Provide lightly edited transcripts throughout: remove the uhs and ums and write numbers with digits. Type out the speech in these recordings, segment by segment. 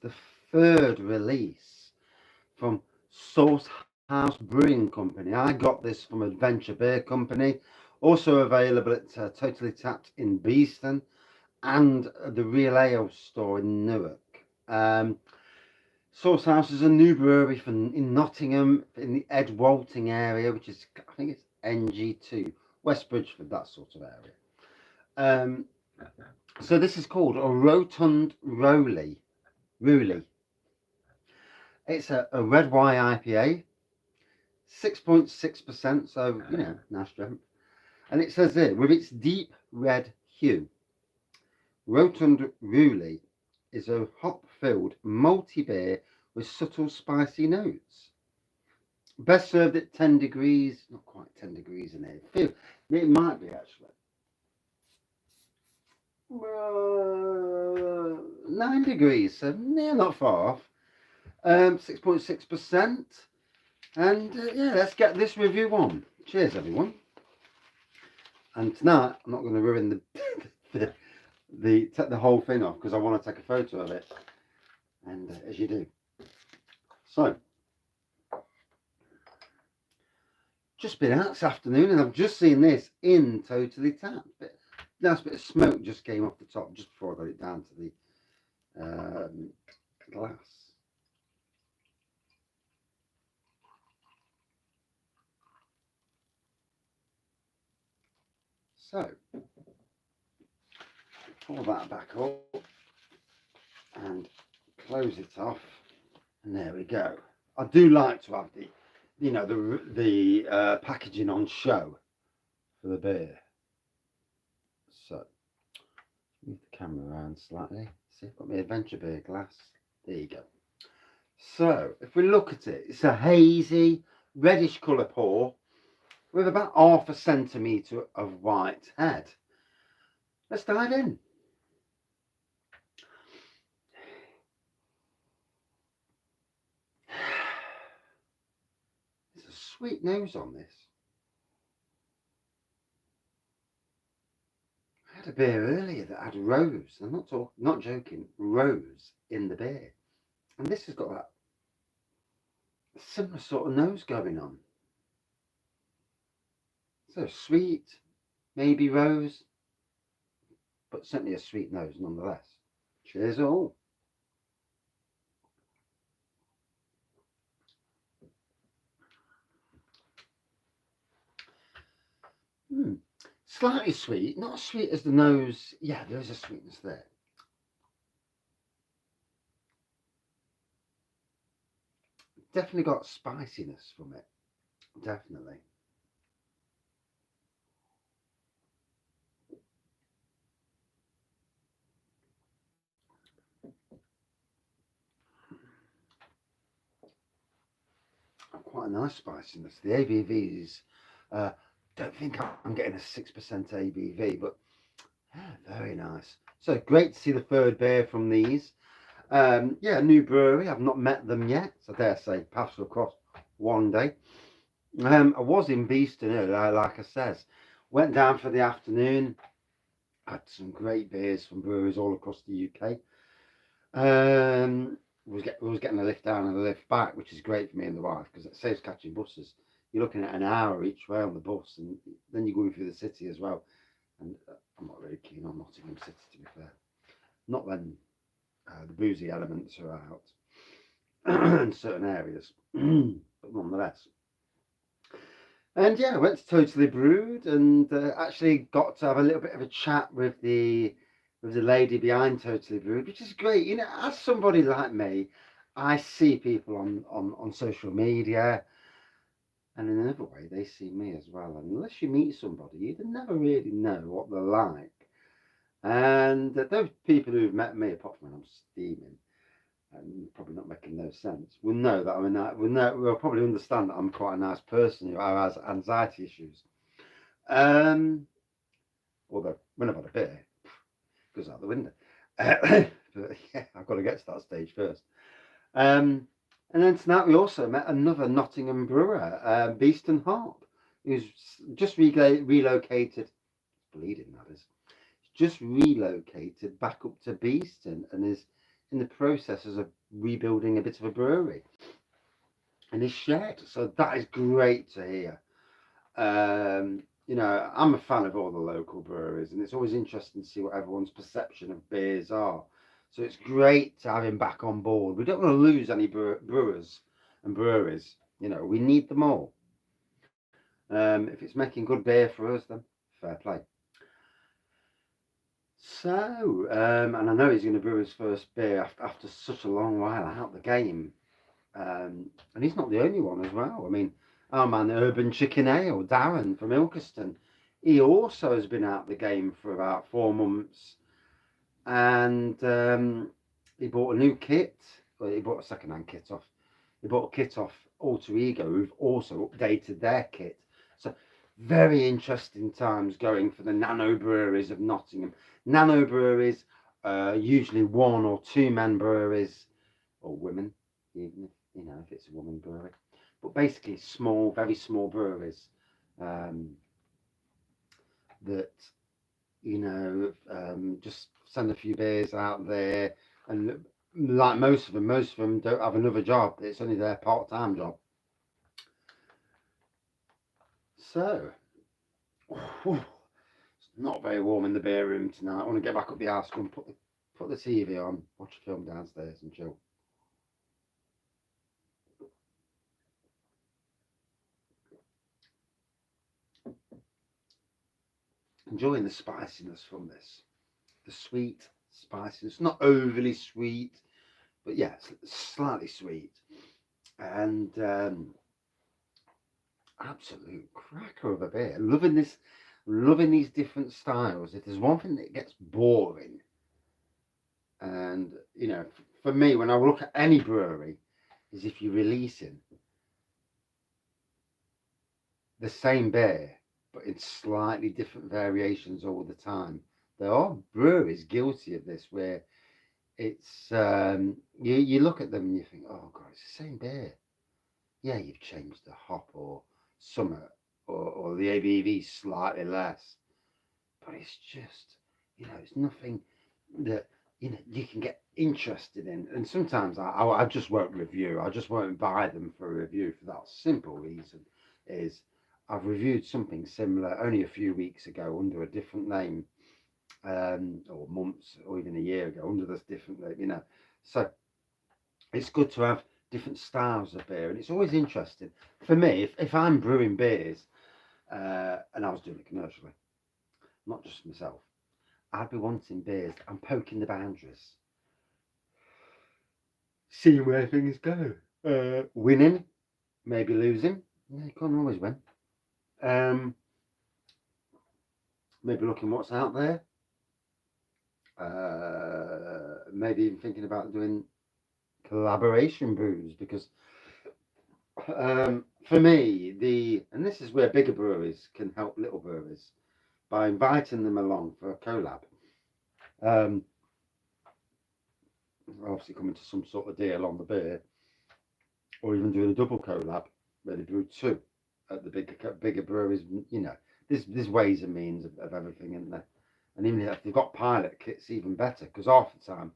the third release from Source House Brewing Company. I got this from Adventure Beer Company, also available at Totally Tapped in Beeston and the Real Ale store in Newark. Source House is a new brewery in Nottingham, in the Ed Walting area, which is, I think it's NG2, West Bridgeford, that sort of area. So this is called a Rotund Rooley. It's a red Rye IPA, 6.6%, so, nice strength. And it says here, with its deep red hue, Rotund Rooley is a hop-filled malty beer with subtle spicy notes. Best served at 10 degrees, not quite 10 degrees in here. It might be actually. 9 degrees, so not far off. 6.6%. And let's get this review on. Cheers, everyone. And tonight, I'm not going to ruin the whole thing off because I want to take a photo of it. And as you do. So, just been out this afternoon and I've just seen this in Totally Tapped. Nice bit of smoke just came off the top just before I got it down to the glass. So, pull that back up and close it off, and there we go. I do like to have the packaging on show for the beer. So, move the camera around slightly. See, I've got my Adventure Beer glass. There you go. So, if we look at it, it's a hazy, reddish colour pour with about 1/2 centimetre of white head. Let's dive in. There's a sweet nose on this. I had a beer earlier that had rose. I'm not joking, rose in the beer. And this has got that similar sort of nose going on. So sweet, maybe rose, but certainly a sweet nose nonetheless. Cheers all. Slightly sweet, not as sweet as the nose. Yeah, there is a sweetness there. Definitely got spiciness from it. Definitely. Quite a nice spiciness. The ABVs, don't think I'm getting a 6% ABV, but very nice. So great to see the third beer from these. New brewery. I've not met them yet, so I dare say paths will cross one day. I was in Beeston earlier, like I says. Went down for the afternoon. Had some great beers from breweries all across the UK. Was getting a lift down and a lift back, which is great for me and the wife because it saves catching buses. You're looking at an hour each way on the bus, and then you're going through the city as well. And I'm not really keen on Nottingham City, to be fair. Not when the boozy elements are out in certain areas, but nonetheless. And I went to Totally Brewed and actually got to have a little bit of a chat with the lady behind Totally Brewed, which is great. As somebody like me, I see people on social media, and in another way, they see me as well. And unless you meet somebody, you never really know what they're like. And those people who've met me, apart from when I'm steaming and probably not making no sense, will know that will probably understand that I'm quite a nice person who has anxiety issues. Although when I've had a beer, it goes out the window. But I've got to get to that stage first. And then tonight we also met another Nottingham brewer, Beeston Harp, who's just relocated. Bleeding, that is. Just relocated back up to Beeston and is in the processes of rebuilding a bit of a brewery in his shed. So that is great to hear. You know, I'm a fan of all the local breweries, and it's always interesting to see what everyone's perception of beers are. So it's great to have him back on board. We don't want to lose any brewers and breweries. You know, we need them all. If it's making good beer for us, then fair play. So, and I know he's going to brew his first beer after such a long while out the game. And he's not the only one as well. I mean, our man Urban Chicken Ale, Darren from Ilkeston, he also has been out the game for about 4 months. And he bought a new kit. Well, he bought a second-hand kit off. He bought a kit off Alter Ego, who've also updated their kit. So very interesting times going for the nano breweries of Nottingham. Nano breweries, usually 1 or 2 man breweries, or women, even if, you know, if it's a woman brewery. But basically small, very small breweries that, you know, just send a few beers out there. And like most of them don't have another job. It's only their part-time job. So, it's not very warm in the beer room tonight. I want to get back up the arse and put the TV on, watch a film downstairs and chill. Enjoying the spiciness from this. The sweet spiciness, not overly sweet, but yeah, slightly sweet. And absolute cracker of a beer. Loving these different styles. If there's one thing that gets boring, and you know, for me, when I look at any brewery, is if you're releasing the same beer, but in slightly different variations all the time. There are breweries guilty of this, where it's you look at them and you think, oh god, it's the same beer. Yeah, you've changed the hop or summer or the ABV slightly less, but it's just, you know, it's nothing that, you know, you can get interested in. And sometimes I just won't review. I just won't buy them for a review for that simple reason is I've reviewed something similar only a few weeks ago under a different name, or months or even a year ago under this different name, you know. So it's good to have different styles of beer, and it's always interesting for me if I'm brewing beers, and I was doing it commercially, not just myself, I'd be wanting beers. I'm poking the boundaries, seeing where things go. Winning, maybe losing. Yeah, you can't always win. Maybe looking what's out there. Maybe even thinking about doing collaboration brews, because for me, and this is where bigger breweries can help little breweries by inviting them along for a collab. Obviously coming to some sort of deal on the beer, or even doing a double collab where they brew 2 at the bigger breweries. You know, there's ways and means of everything in there. And even if they've got pilot kits, even better, because half the time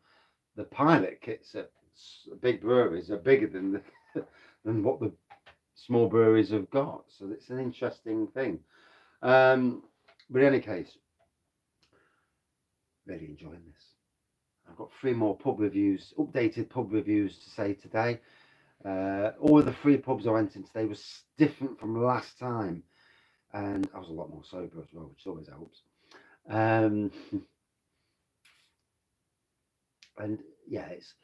the pilot kits at big breweries are bigger than than what the small breweries have got. So it's an interesting thing. But in any case, really enjoying this. I've got 3 more pub reviews, updated pub reviews to say today. All of the 3 pubs I went in today was different from last time, and I was a lot more sober as well, which always helps. And yeah, it's,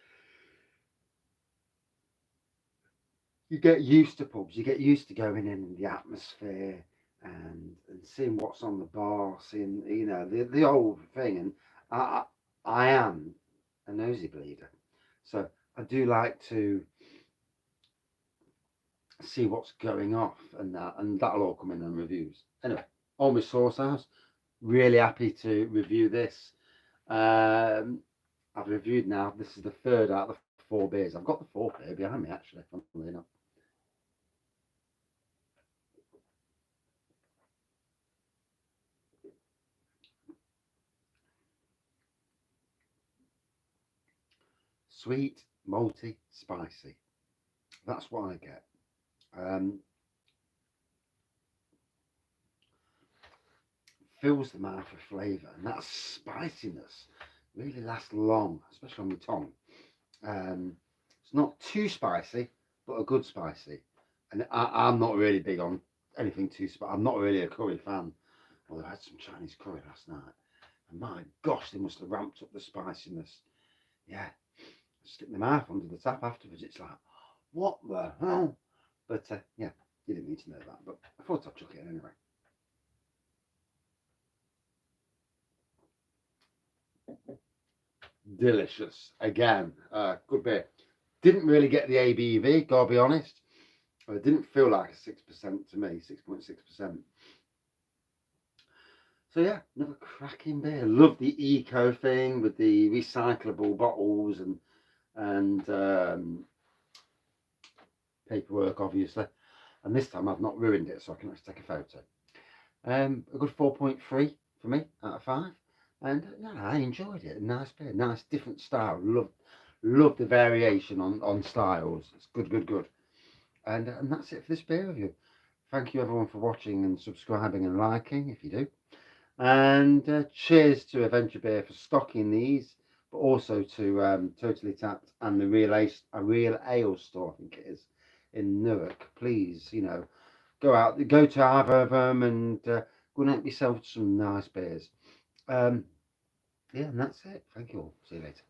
you get used to pubs, you get used to going in the atmosphere and seeing what's on the bar, seeing, you know, the old thing. And I am a nosy bleeder, so I do like to see what's going off, and that'll all come in on reviews. Anyway, on with Source House, really happy to review this. I've reviewed now, this is the 3rd out of the 4 beers. I've got the 4th beer behind me actually, funnily enough. Sweet, malty, spicy. That's what I get. Fills the mouth with flavour, and that spiciness really lasts long, especially on my tongue. It's not too spicy, but a good spicy. And I'm not really big on anything too spicy. I'm not really a curry fan. Although I had some Chinese curry last night, and my gosh, they must have ramped up the spiciness. Yeah, stick my mouth under the tap afterwards. It's like, what the hell? But yeah, you didn't need to know that, but I thought I'd chuck it in anyway. Delicious. Again, good beer. Didn't really get the ABV, gotta be honest. It didn't feel like a 6% to me, 6.6%. So yeah, another cracking beer. Love the eco thing with the recyclable bottles and paperwork, obviously. And this time I've not ruined it, so I can actually take a photo. A good 4.3 for me out of 5. And yeah, I enjoyed it. Nice beer, nice different style. Love the variation on styles. It's good. And that's it for this beer review. Thank you everyone for watching and subscribing and liking if you do. And cheers to Adventure Beer for stocking these, but also to Totally Tapped and the Real Ale store, I think it is, in Newark. Please, go to either of them and go and help yourself some nice beers. Yeah, and that's it. Thank you all. See you later.